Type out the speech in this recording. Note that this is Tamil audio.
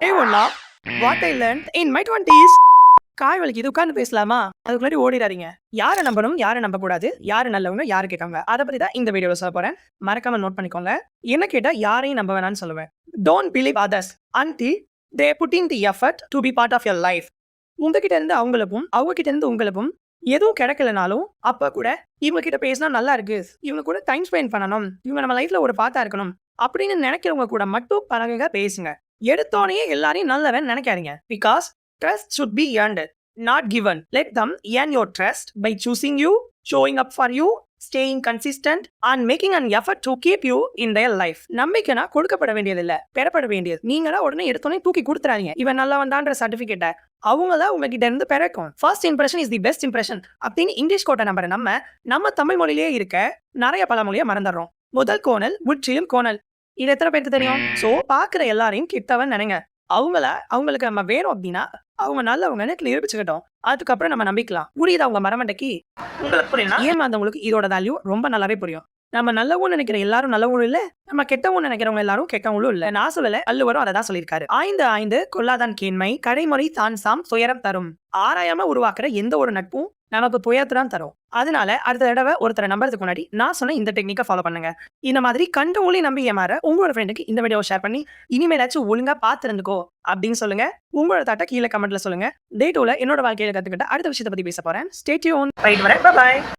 Hey Ola, what I learned in my 20s. காய் வலிக்குது உட்கார்ந்து பேசலாமா? அதுக்கு முன்னாடி ஓடிடாதீங்க. யார நம்பணும், யார நம்பக்கூடாது, யாரு நல்லவங்க, யாரு கெட்டவங்க. அத பத்தி தான் இந்த வீடியோல சொல்லப் போறேன். மறக்காம நோட் பண்ணிக்கோங்க. என்ன கேட்டா யாரையும் நம்ப வேணாம்னு சொல்லுவேன். Don't believe others until they put in the effort to be part of your life. உங்ககிட்ட இருந்து அவங்களுக்கும், அவங்க கிட்ட இருந்து உங்களுக்கும் எதுவும் கிடைக்கலனாலும் அப்ப கூட இவங்க கிட்ட பேசினா நல்லா இருக்கு, இவங்க கூட டைம் ஸ்பெண்ட் பண்ணணும், இவங்க நம்ம லைஃப்ல ஒரு பார்ட்டா இருக்கணும் அப்படின்னு நினைக்கிறவங்க கூட மட்டும் பழகுங்க, பேசுங்க. எடுத்தோடனே எல்லாரையும் நல்லவன் நினைக்காதீங்க. Because trust should be earned, not given. Let them earn your trust by choosing you, showing up for you, staying consistent and making an effort to keep you in their life. நம்பிக்கைனா கொடுக்கப்பட வேண்டியது இல்ல, பெறப்பட வேண்டியது. நீங்களா உடனே எடுத்தோடனே தூக்கி கொடுத்துறாதீங்க. இவன் நல்லவன்தான்ற சர்டிபிகேட்டை அவங்கள உங்ககிட்ட இருந்து பெறக்கும். First impression is the best impression அப்படின்னு இங்கிலீஷ் கோட்டை நம்புற நம்ம தமிழ் மொழியிலேயே இருக்க நிறைய பழமொழியை மறந்துடுறோம். முதல் கோணல் முற்றிலும் கோணல். இது எத்தனை பேருக்கு தெரியும்? சோ பாக்குற எல்லாரையும் கிட்டவன் நினைங்க. அவங்களுக்கு நம்ம வேணும் அப்படின்னா அவங்க நல்லவங்கன்னு நிரூபிச்சுக்கிட்டோம். அதுக்கப்புறம் நம்ம நம்பிக்கலாம். புரியுது அவங்க மரமண்டைக்கு? உங்களுக்கு புரியுமா? ஏமாந்தவங்களுக்கு இதோட வேல்யூ ரொம்ப நல்லாவே புரியும். நம்ம நல்லவங்க நினைக்கிற எல்லாரும் நல்லவங்களும் இல்ல, நம்ம கெட்டவங்க நினைக்கிறவங்க எல்லாரும் கெட்டவங்களும் இல்ல. நான் சொல்லல, வள்ளுவரும் அதை தான் சொல்லியிருக்காரு. ஆய்ந்து கொள்ளாதான் கேண்மை கடைமுறை தான் சாம் துயரம் தரும். ஆராயாம உருவாக்குற எந்த ஒரு நட்பும் நமக்கு துயரத்தான் தரும். அதனால அடுத்த தடவை ஒருத்தரை நம்புறதுக்கு முன்னாடி நான் சொன்ன இந்த டெக்னிக்கை ஃபாலோ பண்ணுங்க. இந்த மாதிரி கண்டு ஒளி நம்பி ஏமாற உங்களோட ஃப்ரெண்டுக்கு இந்த வீடியோ ஷேர் பண்ணி இனிமேலாச்சும் ஒழுங்கா பார்த்து இருந்துக்கோ அப்படின்னு சொல்லுங்க. உங்களோட தாட்டை கீழே கமெண்ட்ல சொல்லுங்க. டே 2ல என்னோட வாழ்க்கையில கத்துக்கிட்ட அடுத்த விஷயத்தை பத்தி பேச போறேன். Stay tune. ரைட் வரேன். Bye by.